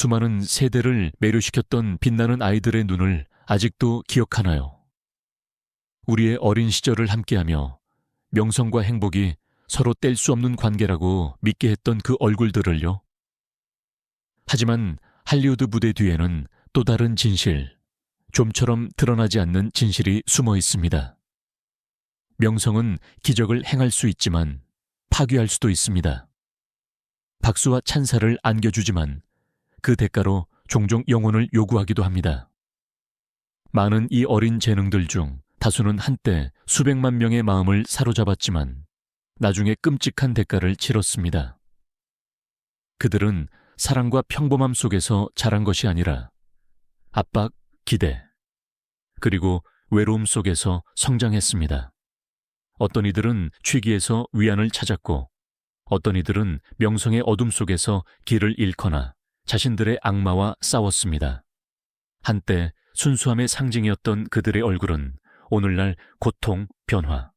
수많은 세대를 매료시켰던 빛나는 아이들의 눈을 아직도 기억하나요? 우리의 어린 시절을 함께하며 명성과 행복이 서로 뗄 수 없는 관계라고 믿게 했던 그 얼굴들을요. 하지만 할리우드 무대 뒤에는 또 다른 진실, 좀처럼 드러나지 않는 진실이 숨어 있습니다. 명성은 기적을 행할 수 있지만 파괴할 수도 있습니다. 박수와 찬사를 안겨주지만 그 대가로 종종 영혼을 요구하기도 합니다. 많은 이 어린 재능들 중 다수는 한때 수백만 명의 마음을 사로잡았지만 나중에 끔찍한 대가를 치렀습니다. 그들은 사랑과 평범함 속에서 자란 것이 아니라 압박, 기대, 그리고 외로움 속에서 성장했습니다. 어떤 이들은 취기에서 위안을 찾았고 어떤 이들은 명성의 어둠 속에서 길을 잃거나 자신들의 악마와 싸웠습니다. 한때 순수함의 상징이었던 그들의 얼굴은 오늘날 고통, 변화,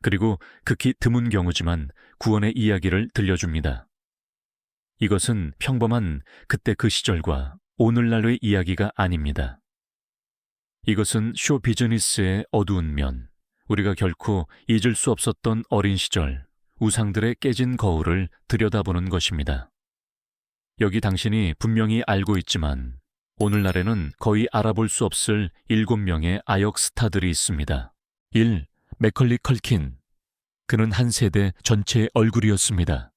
그리고 극히 드문 경우지만 구원의 이야기를 들려줍니다. 이것은 평범한 그때 그 시절과 오늘날의 이야기가 아닙니다. 이것은 쇼 비즈니스의 어두운 면, 우리가 결코 잊을 수 없었던 어린 시절, 우상들의 깨진 거울을 들여다보는 것입니다. 여기 당신이 분명히 알고 있지만 오늘날에는 거의 알아볼 수 없을 7명의 아역 스타들이 있습니다. 1. 맥컬리 컬킨. 그는 한 세대 전체의 얼굴이었습니다.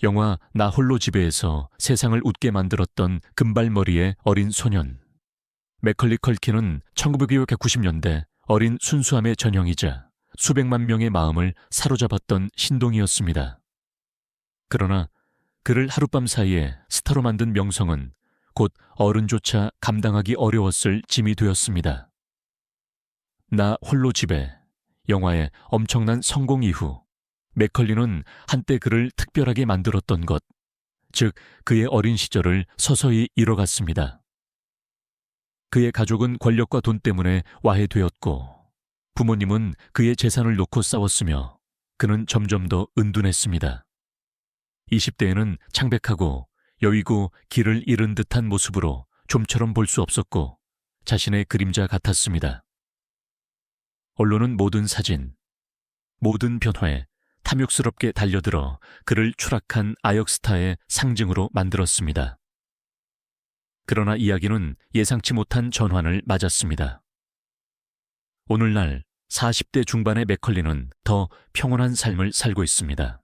영화 나 홀로 집에에서 세상을 웃게 만들었던 금발머리의 어린 소년. 맥컬리 컬킨은 1990년대 어린 순수함의 전형이자 수백만 명의 마음을 사로잡았던 신동이었습니다. 그러나 그를 하룻밤 사이에 스타로 만든 명성은 곧 어른조차 감당하기 어려웠을 짐이 되었습니다. 나 홀로 집에, 영화의 엄청난 성공 이후 맥컬리는 한때 그를 특별하게 만들었던 것, 즉 그의 어린 시절을 서서히 잃어갔습니다. 그의 가족은 권력과 돈 때문에 와해되었고 부모님은 그의 재산을 놓고 싸웠으며 그는 점점 더 은둔했습니다. 20대에는 창백하고 여위고 길을 잃은 듯한 모습으로 좀처럼 볼 수 없었고 자신의 그림자 같았습니다. 언론은 모든 사진, 모든 변화에 탐욕스럽게 달려들어 그를 추락한 아역스타의 상징으로 만들었습니다. 그러나 이야기는 예상치 못한 전환을 맞았습니다. 오늘날 40대 중반의 맥컬리는 더 평온한 삶을 살고 있습니다.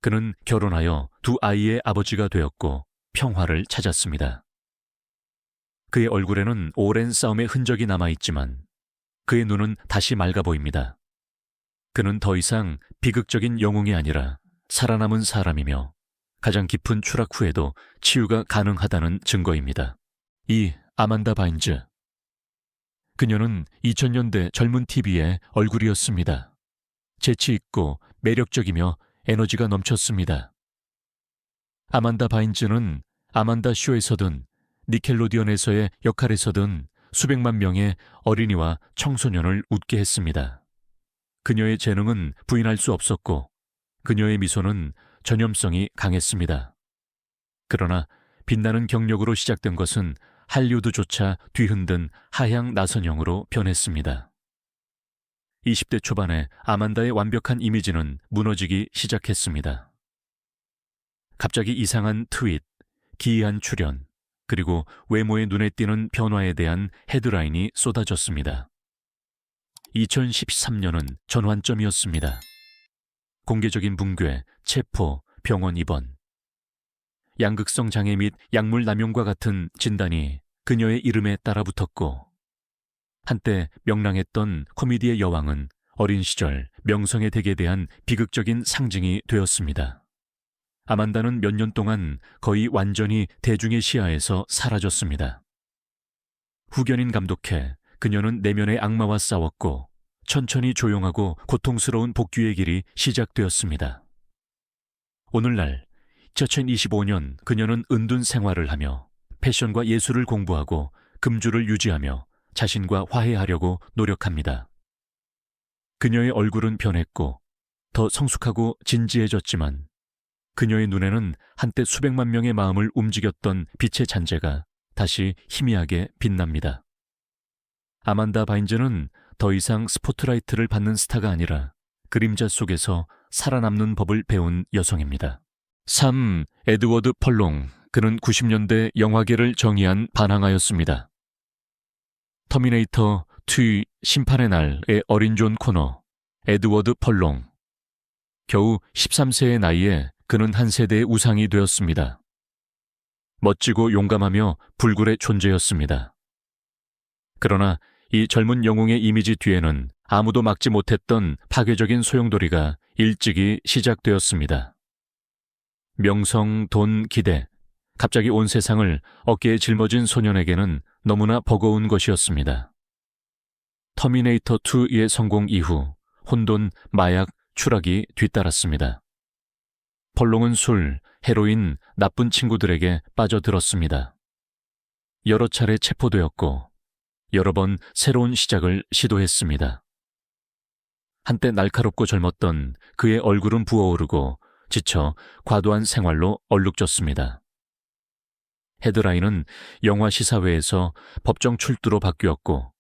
그는 결혼하여 2 아이의 아버지가 되었고 평화를 찾았습니다. 그의 얼굴에는 오랜 싸움의 흔적이 남아있지만 그의 눈은 다시 맑아 보입니다. 그는 더 이상 비극적인 영웅이 아니라 살아남은 사람이며 가장 깊은 추락 후에도 치유가 가능하다는 증거입니다. 2. 아만다 바인즈. 그녀는 2000년대 젊은 TV의 얼굴이었습니다. 재치 있고 매력적이며 에너지가 넘쳤습니다. 아만다 바인즈는 아만다 쇼에서든 니켈로디언에서의 역할에서든 수백만 명의 어린이와 청소년을 웃게 했습니다. 그녀의 재능은 부인할 수 없었고 그녀의 미소는 전염성이 강했습니다. 그러나 빛나는 경력으로 시작된 것은 할리우드조차 뒤흔든 하향 나선형으로 변했습니다. 20대 초반에 아만다의 완벽한 이미지는 무너지기 시작했습니다. 갑자기 이상한 트윗, 기이한 출연, 그리고 외모에 눈에 띄는 변화에 대한 헤드라인이 쏟아졌습니다. 2013년은 전환점이었습니다. 공개적인 붕괴, 체포, 병원 입원, 양극성 장애 및 약물 남용과 같은 진단이 그녀의 이름에 따라붙었고 한때 명랑했던 코미디의 여왕은 어린 시절 명성의 덕에 대한 비극적인 상징이 되었습니다. 아만다는 몇 년 동안 거의 완전히 대중의 시야에서 사라졌습니다. 후견인 감독해 그녀는 내면의 악마와 싸웠고 천천히 조용하고 고통스러운 복귀의 길이 시작되었습니다. 오늘날 2025년 그녀는 은둔 생활을 하며 패션과 예술을 공부하고 금주를 유지하며 자신과 화해하려고 노력합니다. 그녀의 얼굴은 변했고 더 성숙하고 진지해졌지만 그녀의 눈에는 한때 수백만 명의 마음을 움직였던 빛의 잔재가 다시 희미하게 빛납니다. 아만다 바인즈는 더 이상 스포트라이트를 받는 스타가 아니라 그림자 속에서 살아남는 법을 배운 여성입니다. 3. 에드워드 펄롱. 그는 90년대 영화계를 정의한 반항아였습니다. 터미네이터 2 심판의 날의 어린 존 코너, 에드워드 펄롱. 겨우 13세의 나이에 그는 한 세대의 우상이 되었습니다. 멋지고 용감하며 불굴의 존재였습니다. 그러나 이 젊은 영웅의 이미지 뒤에는 아무도 막지 못했던 파괴적인 소용돌이가 일찍이 시작되었습니다. 명성, 돈, 기대, 갑자기 온 세상을 어깨에 짊어진 소년에게는 너무나 버거운 것이었습니다. 터미네이터 2의 성공 이후 혼돈, 마약, 추락이 뒤따랐습니다. 펄롱은 술, 헤로인, 나쁜 친구들에게 빠져들었습니다. 여러 차례 체포되었고 여러 번 새로운 시작을 시도했습니다. 한때 날카롭고 젊었던 그의 얼굴은 부어오르고 지쳐 과도한 생활로 얼룩졌습니다. 헤드라인은 영화 시사회에서 법정 출두로 바뀌었고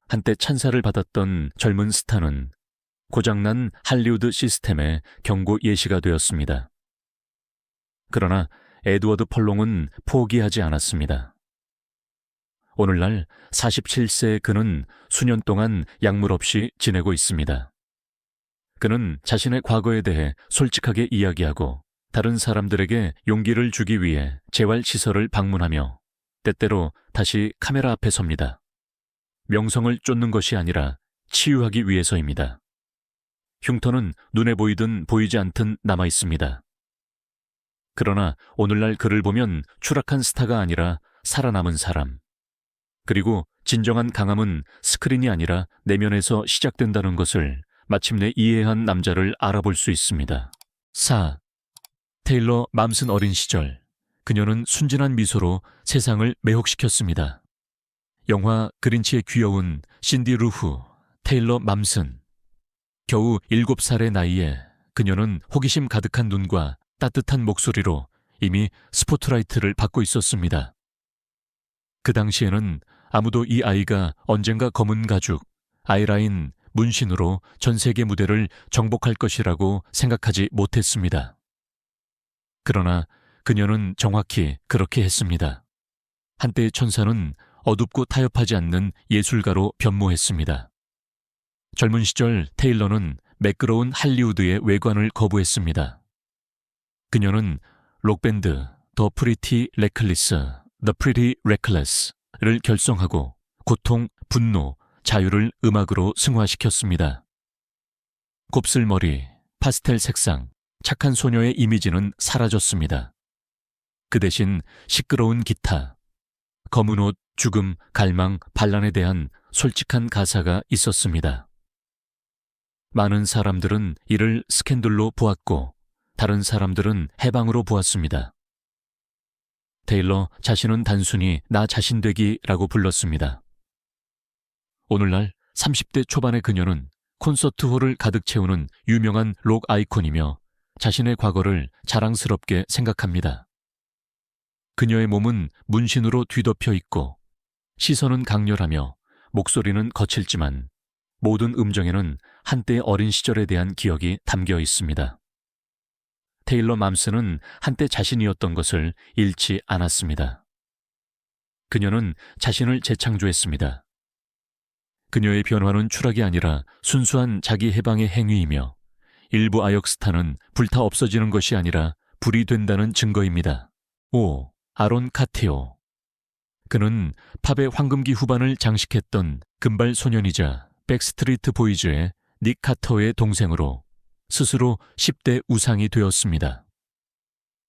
한때 찬사를 받았던 젊은 스타는 고장난 할리우드 시스템의 경고 예시가 되었습니다. 그러나 에드워드 펄롱은 포기하지 않았습니다. 오늘날 47세의 그는 수년 동안 약물 없이 지내고 있습니다. 그는 자신의 과거에 대해 솔직하게 이야기하고 다른 사람들에게 용기를 주기 위해 재활시설을 방문하며 때때로 다시 카메라 앞에 섭니다. 명성을 쫓는 것이 아니라 치유하기 위해서입니다. 흉터는 눈에 보이든 보이지 않든 남아 있습니다. 그러나 오늘날 그를 보면 추락한 스타가 아니라 살아남은 사람. 그리고 진정한 강함은 스크린이 아니라 내면에서 시작된다는 것을 마침내 이해한 남자를 알아볼 수 있습니다. 4. 테일러 맘슨 어린 시절, 그녀는 순진한 미소로 세상을 매혹시켰습니다. 영화 그린치의 귀여운 신디 루후, 테일러 맘슨. 겨우 7살의 나이에 그녀는 호기심 가득한 눈과 따뜻한 목소리로 이미 스포트라이트를 받고 있었습니다. 그 당시에는 아무도 이 아이가 언젠가 검은 가죽, 아이라인, 문신으로 전 세계 무대를 정복할 것이라고 생각하지 못했습니다. 그러나 그녀는 정확히 그렇게 했습니다. 한때의 천사는 어둡고 타협하지 않는 예술가로 변모했습니다. 젊은 시절 테일러는 매끄러운 할리우드의 외관을 거부했습니다. 그녀는 록밴드 더 프리티 레클리스, The Pretty Reckless를 결성하고 고통, 분노, 자유를 음악으로 승화시켰습니다. 곱슬머리, 파스텔 색상, 착한 소녀의 이미지는 사라졌습니다. 그 대신 시끄러운 기타, 검은 옷, 죽음, 갈망, 반란에 대한 솔직한 가사가 있었습니다. 많은 사람들은 이를 스캔들로 보았고 다른 사람들은 해방으로 보았습니다. 테일러 자신은 단순히 나 자신 되기라고 불렀습니다. 오늘날 30대 초반의 그녀는 콘서트홀을 가득 채우는 유명한 록 아이콘이며 자신의 과거를 자랑스럽게 생각합니다. 그녀의 몸은 문신으로 뒤덮여 있고 시선은 강렬하며 목소리는 거칠지만 모든 음정에는 한때의 어린 시절에 대한 기억이 담겨 있습니다. 테일러 맘슨은 한때 자신이었던 것을 잃지 않았습니다. 그녀는 자신을 재창조했습니다. 그녀의 변화는 추락이 아니라 순수한 자기 해방의 행위이며 일부 아역 스타는 불타 없어지는 것이 아니라 불이 된다는 증거입니다. 5. 아론 카테오. 그는 팝의 황금기 후반을 장식했던 금발 소년이자 백스트리트 보이즈의 닉 카터의 동생으로 스스로 10대 우상이 되었습니다.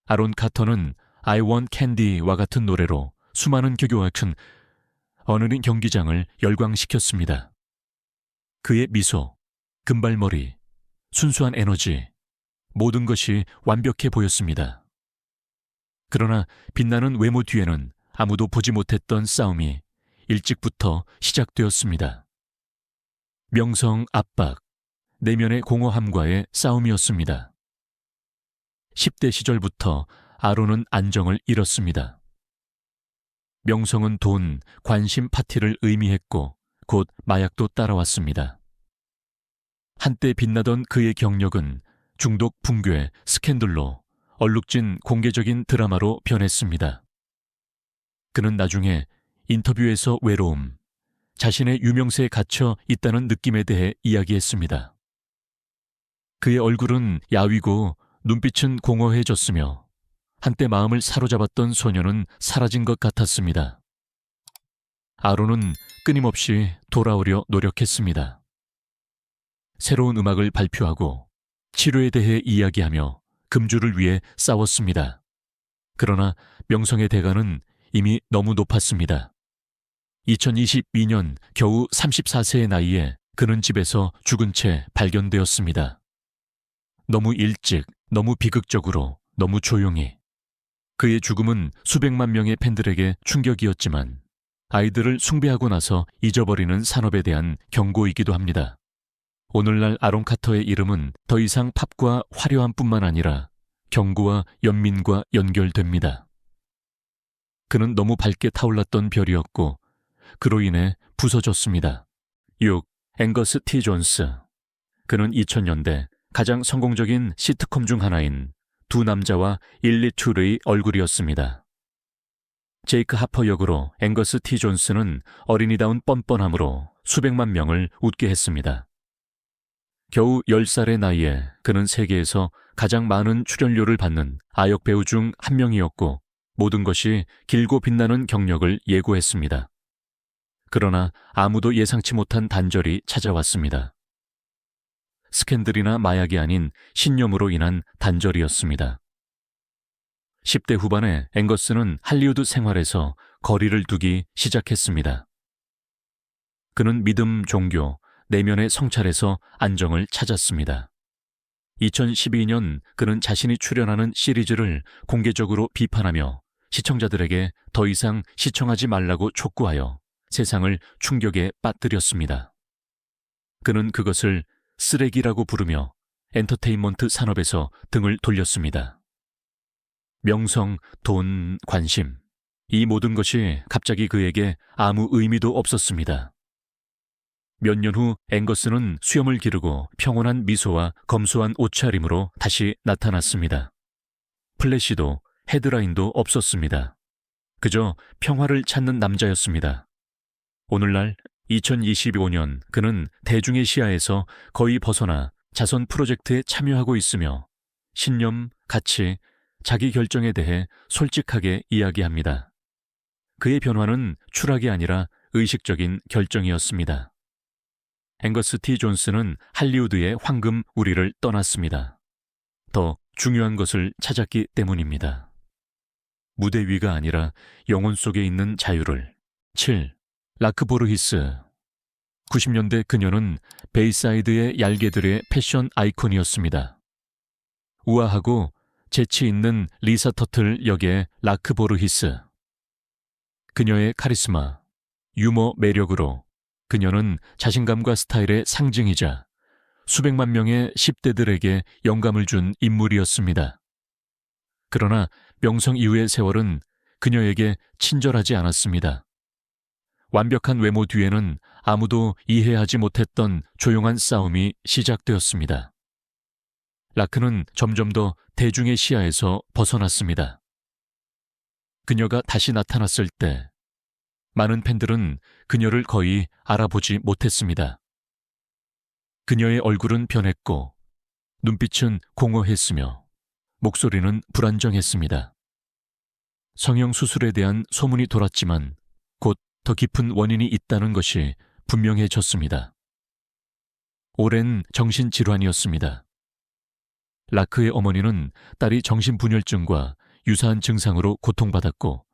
아론 카터는 I Want Candy와 같은 노래로 수많은 교교학층 어느린 경기장을 열광시켰습니다. 그의 미소, 금발머리, 순수한 에너지, 모든 것이 완벽해 보였습니다. 그러나 빛나는 외모 뒤에는 아무도 보지 못했던 싸움이 일찍부터 시작되었습니다. 명성 압박, 내면의 공허함과의 싸움이었습니다. 10대 시절부터 아론은 안정을 잃었습니다. 명성은 돈, 관심 파티를 의미했고 곧 마약도 따라왔습니다. 한때 빛나던 그의 경력은 중독 붕괴, 스캔들로 얼룩진 공개적인 드라마로 변했습니다. 그는 나중에 인터뷰에서 외로움, 자신의 유명세에 갇혀 있다는 느낌에 대해 이야기했습니다. 그의 얼굴은 야위고 눈빛은 공허해졌으며 한때 마음을 사로잡았던 소녀는 사라진 것 같았습니다. 아론은 끊임없이 돌아오려 노력했습니다. 새로운 음악을 발표하고 치료에 대해 이야기하며 금주를 위해 싸웠습니다. 그러나 명성의 대가는 이미 너무 높았습니다. 2022년 겨우 34세의 나이에 그는 집에서 죽은 채 발견되었습니다. 너무 일찍, 너무 비극적으로, 너무 조용히. 그의 죽음은 수백만 명의 팬들에게 충격이었지만 아이들을 숭배하고 나서 잊어버리는 산업에 대한 경고이기도 합니다. 오늘날 아론 카터의 이름은 더 이상 팝과 화려함뿐만 아니라 경고와 연민과 연결됩니다. 그는 너무 밝게 타올랐던 별이었고 그로 인해 부서졌습니다. 6. 앵거스 T. 존스. 그는 2000년대 가장 성공적인 시트콤 중 하나인 두 남자와 1,2의 얼굴이었습니다. 제이크 하퍼 역으로 앵거스 T. 존스는 어린이다운 뻔뻔함으로 수백만 명을 웃게 했습니다. 겨우 10살의 나이에 그는 세계에서 가장 많은 출연료를 받는 아역 배우 중 한 명이었고 모든 것이 길고 빛나는 경력을 예고했습니다. 그러나 아무도 예상치 못한 단절이 찾아왔습니다. 스캔들이나 마약이 아닌 신념으로 인한 단절이었습니다. 10대 후반에 앵거스는 할리우드 생활에서 거리를 두기 시작했습니다. 그는 믿음, 종교, 내면의 성찰에서 안정을 찾았습니다. 2012년 그는 자신이 출연하는 시리즈를 공개적으로 비판하며 시청자들에게 더 이상 시청하지 말라고 촉구하여 세상을 충격에 빠뜨렸습니다. 그는 그것을 쓰레기라고 부르며 엔터테인먼트 산업에서 등을 돌렸습니다. 명성, 돈, 관심, 이 모든 것이 갑자기 그에게 아무 의미도 없었습니다. 몇 년 후 앵거스는 수염을 기르고 평온한 미소와 검소한 옷차림으로 다시 나타났습니다. 플래시도 헤드라인도 없었습니다. 그저 평화를 찾는 남자였습니다. 오늘날 2025년 그는 대중의 시야에서 거의 벗어나 자선 프로젝트에 참여하고 있으며 신념, 가치, 자기 결정에 대해 솔직하게 이야기합니다. 그의 변화는 추락이 아니라 의식적인 결정이었습니다. 앵거스 T. 존스는 할리우드의 황금 우리를 떠났습니다. 더 중요한 것을 찾았기 때문입니다. 무대 위가 아니라 영혼 속에 있는 자유를. 7. 라크 보르히스. 90년대 그녀는 베이사이드의 얄개들의 패션 아이콘이었습니다. 우아하고 재치 있는 리사 터틀 역의 라크 보르히스. 그녀의 카리스마, 유머 매력으로 그녀는 자신감과 스타일의 상징이자 수백만 명의 10대들에게 영감을 준 인물이었습니다. 그러나 명성 이후의 세월은 그녀에게 친절하지 않았습니다. 완벽한 외모 뒤에는 아무도 이해하지 못했던 조용한 싸움이 시작되었습니다. 라크는 점점 더 대중의 시야에서 벗어났습니다. 그녀가 다시 나타났을 때 많은 팬들은 그녀를 거의 알아보지 못했습니다. 그녀의 얼굴은 변했고 눈빛은 공허했으며 목소리는 불안정했습니다. 성형수술에 대한 소문이 돌았지만 곧 더 깊은 원인이 있다는 것이 분명해졌습니다. 오랜 정신질환이었습니다. 라크의 어머니는 딸이 정신분열증과 유사한 증상으로 고통받았고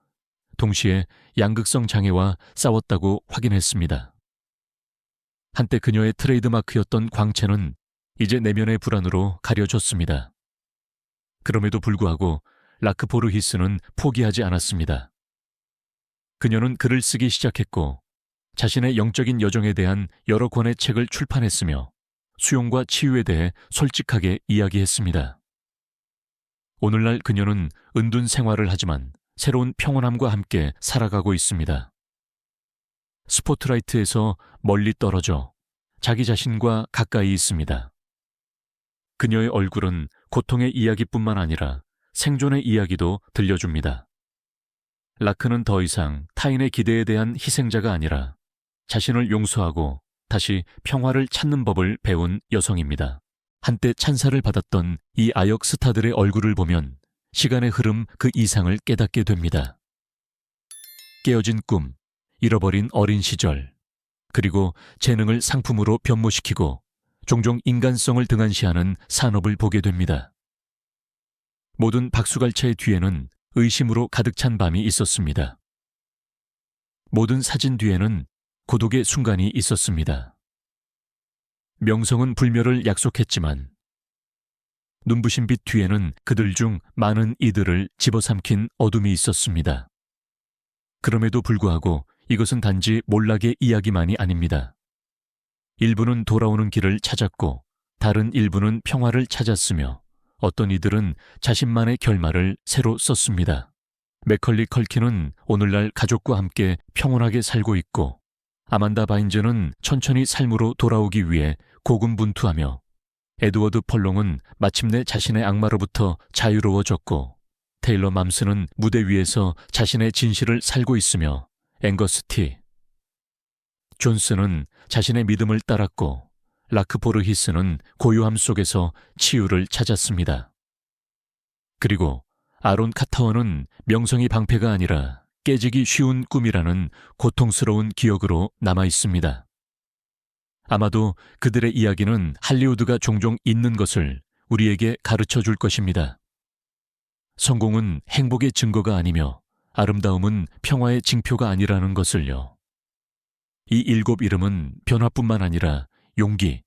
동시에 양극성 장애와 싸웠다고 확인했습니다. 한때 그녀의 트레이드마크였던 광채는 이제 내면의 불안으로 가려졌습니다. 그럼에도 불구하고 라크 보르히스는 포기하지 않았습니다. 그녀는 글을 쓰기 시작했고 자신의 영적인 여정에 대한 여러 권의 책을 출판했으며 수용과 치유에 대해 솔직하게 이야기했습니다. 오늘날 그녀는 은둔 생활을 하지만 새로운 평온함과 함께 살아가고 있습니다. 스포트라이트에서 멀리 떨어져 자기 자신과 가까이 있습니다. 그녀의 얼굴은 고통의 이야기뿐만 아니라 생존의 이야기도 들려줍니다. 라크는 더 이상 타인의 기대에 대한 희생자가 아니라 자신을 용서하고 다시 평화를 찾는 법을 배운 여성입니다. 한때 찬사를 받았던 이 아역 스타들의 얼굴을 보면 시간의 흐름 그 이상을 깨닫게 됩니다. 깨어진 꿈, 잃어버린 어린 시절, 그리고 재능을 상품으로 변모시키고 종종 인간성을 등한시하는 산업을 보게 됩니다. 모든 박수갈채의 뒤에는 의심으로 가득 찬 밤이 있었습니다. 모든 사진 뒤에는 고독의 순간이 있었습니다. 명성은 불멸을 약속했지만 눈부신 빛 뒤에는 그들 중 많은 이들을 집어삼킨 어둠이 있었습니다. 그럼에도 불구하고 이것은 단지 몰락의 이야기만이 아닙니다. 일부는 돌아오는 길을 찾았고 다른 일부는 평화를 찾았으며 어떤 이들은 자신만의 결말을 새로 썼습니다. 맥컬리 컬킨은 오늘날 가족과 함께 평온하게 살고 있고 아만다 바인저는 천천히 삶으로 돌아오기 위해 고군분투하며 에드워드 펄롱은 마침내 자신의 악마로부터 자유로워졌고 테일러 맘스는 무대 위에서 자신의 진실을 살고 있으며 앵거스 티. 존스는 자신의 믿음을 따랐고 라크 보르히스는 고요함 속에서 치유를 찾았습니다. 그리고 아론 카타원은 명성이 방패가 아니라 깨지기 쉬운 꿈이라는 고통스러운 기억으로 남아 있습니다. 아마도 그들의 이야기는 할리우드가 종종 잊는 것을 우리에게 가르쳐 줄 것입니다. 성공은 행복의 증거가 아니며 아름다움은 평화의 징표가 아니라는 것을요. 이 7 이름은 변화뿐만 아니라 용기,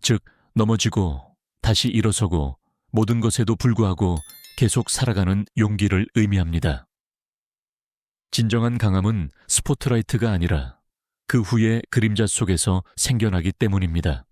즉 넘어지고 다시 일어서고 모든 것에도 불구하고 계속 살아가는 용기를 의미합니다. 진정한 강함은 스포트라이트가 아니라 그 후의 그림자 속에서 생겨나기 때문입니다.